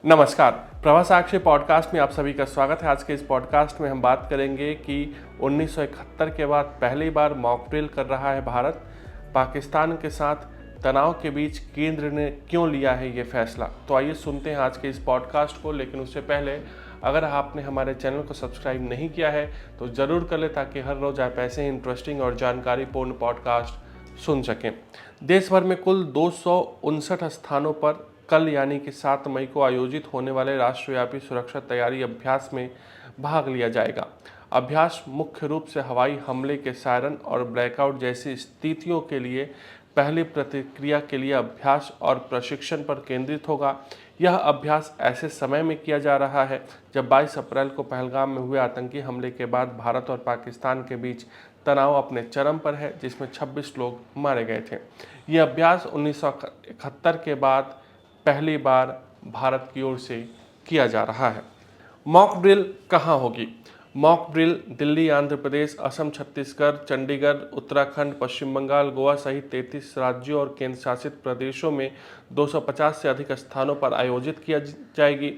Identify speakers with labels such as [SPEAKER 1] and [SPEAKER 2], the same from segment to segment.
[SPEAKER 1] नमस्कार, प्रवास साक्षी पॉडकास्ट में आप सभी का स्वागत है। आज के इस पॉडकास्ट में हम बात करेंगे कि 1971 के बाद पहली बार मॉक ड्रिल कर रहा है भारत। पाकिस्तान के साथ तनाव के बीच केंद्र ने क्यों लिया है ये फैसला। तो आइए सुनते हैं आज के इस पॉडकास्ट को। लेकिन उससे पहले अगर आपने हमारे चैनल को सब्सक्राइब नहीं किया है तो ज़रूर कर लें, ताकि हर रोज़ आप ऐसे ही इंटरेस्टिंग और जानकारीपूर्ण पॉडकास्ट सुन सकें। देश भर में कुल 259 स्थानों पर कल यानी कि 7 मई को आयोजित होने वाले राष्ट्रव्यापी सुरक्षा तैयारी अभ्यास में भाग लिया जाएगा। अभ्यास मुख्य रूप से हवाई हमले के सायरन और ब्लैकआउट जैसी स्थितियों के लिए पहली प्रतिक्रिया के लिए अभ्यास और प्रशिक्षण पर केंद्रित होगा। यह अभ्यास ऐसे समय में किया जा रहा है जब 22 अप्रैल को पहलगाम में हुए आतंकी हमले के बाद भारत और पाकिस्तान के बीच तनाव अपने चरम पर है, जिसमें 26 लोग मारे गए थे। यह अभ्यास 1971 के बाद पहली बार भारत की ओर से किया जा रहा है। मॉक ड्रिल कहाँ होगी? मॉक ड्रिल दिल्ली, आंध्र प्रदेश, असम, छत्तीसगढ़, चंडीगढ़, उत्तराखंड, पश्चिम बंगाल, गोवा सहित 33 राज्यों और केंद्र शासित प्रदेशों में 250 से अधिक स्थानों पर आयोजित किया जाएगी।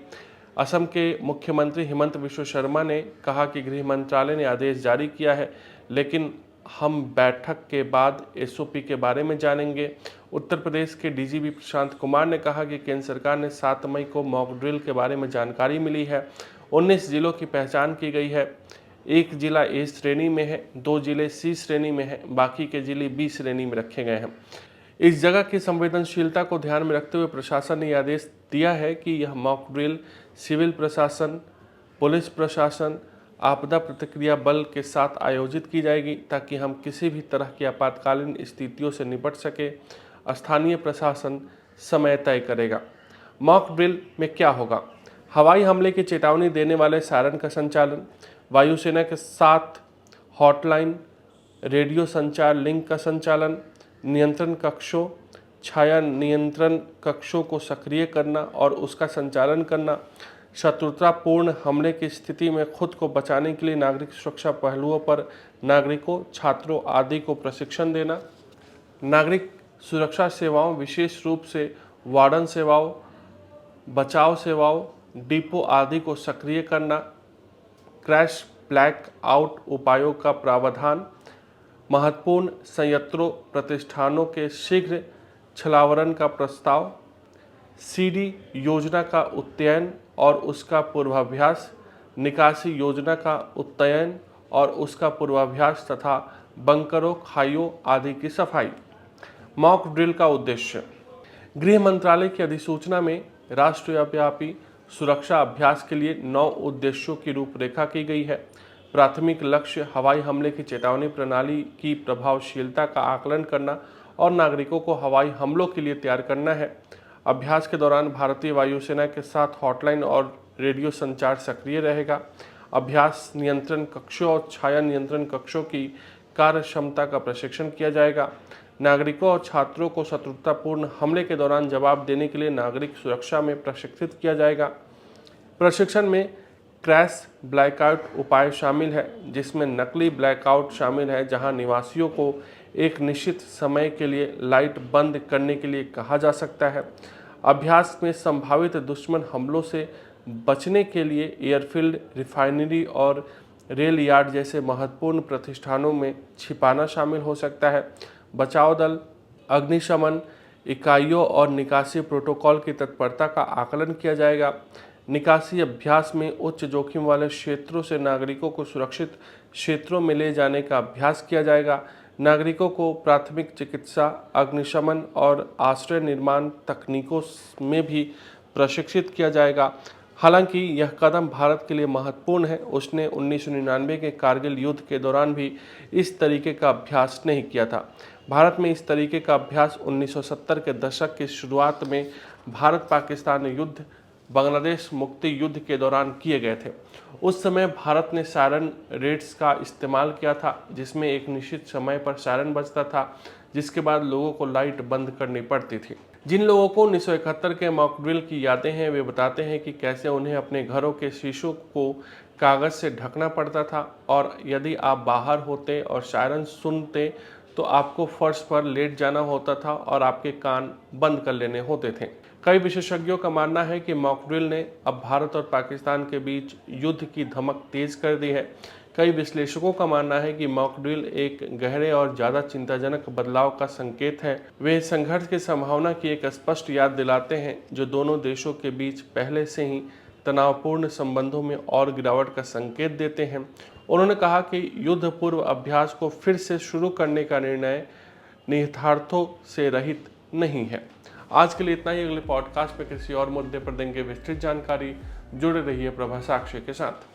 [SPEAKER 1] असम के मुख्यमंत्री हिमंत बिश्व शर्मा ने कहा कि गृह मंत्रालय ने आदेश जारी किया है, लेकिन हम बैठक के बाद एसओपी के बारे में जानेंगे। उत्तर प्रदेश के डीजीपी प्रशांत कुमार ने कहा कि केंद्र सरकार ने 7 मई को मॉक ड्रिल के बारे में जानकारी मिली है। 19 जिलों की पहचान की गई है। एक जिला ए श्रेणी में है, 2 जिले सी श्रेणी में है, बाकी के जिले बी श्रेणी में रखे गए हैं। इस जगह की संवेदनशीलता को ध्यान में रखते हुए प्रशासन ने आदेश दिया है कि यह मॉक ड्रिल सिविल प्रशासन, पुलिस प्रशासन, आपदा प्रतिक्रिया बल के साथ आयोजित की जाएगी, ताकि हम किसी भी तरह की आपातकालीन स्थितियों से निपट सके। स्थानीय प्रशासन समय तय करेगा। मॉक ड्रिल में क्या होगा? हवाई हमले की चेतावनी देने वाले सायरन का संचालन, वायुसेना के साथ हॉटलाइन, रेडियो संचार लिंक का संचालन, नियंत्रण कक्षों, छाया नियंत्रण कक्षों को सक्रिय करना और उसका संचालन करना, शत्रुतापूर्ण हमले की स्थिति में खुद को बचाने के लिए नागरिक सुरक्षा पहलुओं पर नागरिकों, छात्रों आदि को प्रशिक्षण देना, नागरिक सुरक्षा सेवाओं विशेष रूप से वार्डन सेवाओं, बचाव सेवाओं, डिपो आदि को सक्रिय करना, क्रैश ब्लैक आउट उपायों का प्रावधान, महत्वपूर्ण संयंत्रों प्रतिष्ठानों के शीघ्र छलावरण का प्रस्ताव, सीडी योजना का उन्नयन और उसका पूर्वाभ्यास, निकासी योजना का उन्नयन और उसका पूर्वाभ्यास तथा बंकरों, खाइयों आदि की सफाई। मॉक ड्रिल का उद्देश्य। गृह मंत्रालय की अधिसूचना में राष्ट्रव्यापी सुरक्षा अभ्यास के लिए 9 उद्देश्यों की रूपरेखा की गई है। प्राथमिक लक्ष्य हवाई हमले की चेतावनी प्रणाली की प्रभावशीलता का आकलन करना और नागरिकों को हवाई हमलों के लिए तैयार करना है। अभ्यास के दौरान भारतीय वायुसेना के साथ हॉटलाइन और रेडियो संचार सक्रिय रहेगा। अभ्यास नियंत्रण कक्षों और छाया नियंत्रण कक्षों की कार्य क्षमता का प्रशिक्षण किया जाएगा। नागरिकों और छात्रों को शत्रुतापूर्ण हमले के दौरान जवाब देने के लिए नागरिक सुरक्षा में प्रशिक्षित किया जाएगा। प्रशिक्षण में क्रैश ब्लैकआउट उपाय शामिल है, जिसमें नकली ब्लैकआउट शामिल है, जहां निवासियों को एक निश्चित समय के लिए लाइट बंद करने के लिए कहा जा सकता है। अभ्यास में संभावित दुश्मन हमलों से बचने के लिए एयरफील्ड, रिफाइनरी और रेल यार्ड जैसे महत्वपूर्ण प्रतिष्ठानों में छिपाना शामिल हो सकता है। बचाव दल, अग्निशमन इकाइयों और निकासी प्रोटोकॉल की तत्परता का आकलन किया जाएगा। निकासी अभ्यास में उच्च जोखिम वाले क्षेत्रों से नागरिकों को सुरक्षित क्षेत्रों में ले जाने का अभ्यास किया जाएगा। नागरिकों को प्राथमिक चिकित्सा, अग्निशमन और आश्रय निर्माण तकनीकों में भी प्रशिक्षित किया जाएगा। हालांकि यह कदम भारत के लिए महत्वपूर्ण है। उसने 1999 के कारगिल युद्ध के दौरान भी इस तरीके का अभ्यास नहीं किया था। भारत में इस तरीके का अभ्यास 1970 के दशक की शुरुआत में भारत पाकिस्तान युद्ध, बांग्लादेश मुक्ति युद्ध के दौरान किए गए थे। उस समय भारत ने सायरन रेड्स का इस्तेमाल किया था, जिसमें एक निश्चित समय पर सायरन बजता था, जिसके बाद लोगों को लाइट बंद करनी पड़ती थी। जिन लोगों को 1971 के मॉक ड्रिल की यादें हैं, वे बताते हैं कि कैसे उन्हें अपने घरों के शीशों को कागज़ से ढकना पड़ता था, और यदि आप बाहर होते और सायरन सुनते तो आपको फर्श पर लेट जाना होता था और आपके कान बंद कर लेने होते थे। कई विशेषज्ञों का मानना है कि मॉक ड्रिल ने अब भारत और पाकिस्तान के बीच युद्ध की धमक तेज कर दी है। कई विश्लेषकों का मानना है कि मॉक ड्रिल एक गहरे और ज़्यादा चिंताजनक बदलाव का संकेत है। वे संघर्ष की संभावना की एक स्पष्ट याद दिलाते हैं जो दोनों देशों के बीच पहले से ही तनावपूर्ण संबंधों में और गिरावट का संकेत देते हैं। उन्होंने कहा कि युद्ध पूर्व अभ्यास को फिर से शुरू करने का निर्णय निहितार्थों से रहित नहीं है। आज के लिए इतना ही। अगले पॉडकास्ट में किसी और मुद्दे पर देंगे विस्तृत जानकारी। जुड़े रहिए प्रभा साक्ष्य के साथ।